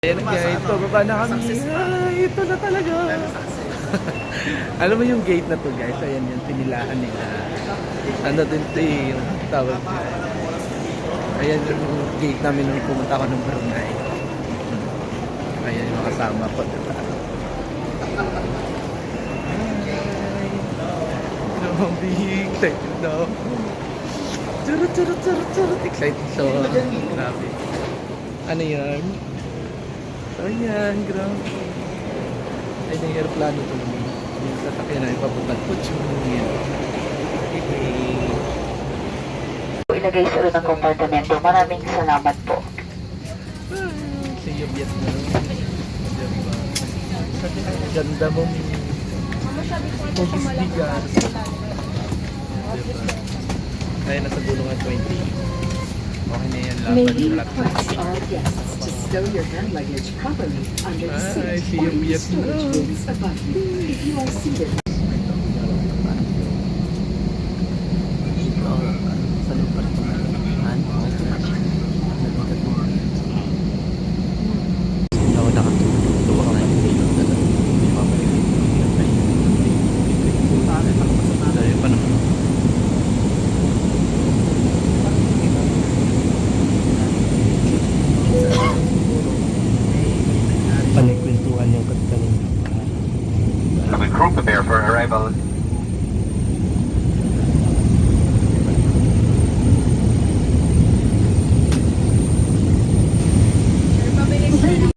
Ayan guys, pababa na kami. Ay, ito na talaga. Alam mo yung gate na to guys, ayan yung pinilaan nila. Ano din ito eh, yung tawag dyan. Ayan yung gate namin nung pumunta ako ng Brunei. Ayan yung kasama ko, diba? No, big, thank you, no. Churut. Excited so. Grabe. Ano yan? Ayan, grabe. Ay, na yung aeroplano ito naman. Yung sasakyan namin papuntang Kuchumungin. Ilagay sa loob ng kompartamento. Maraming salamat po. See you, Vietnam. Diba? Ganda mo, Pugis-bigas. Diba? Kaya nasa gulungan 20. Okay na yan lang. May we request our guests to stow your hand luggage properly under the Ay, seat see or you, in the storage Vietnam. bins above you. If you are seated. Sa lupa ito Panagkwentuhan yung kanina. The crew prepare for arrival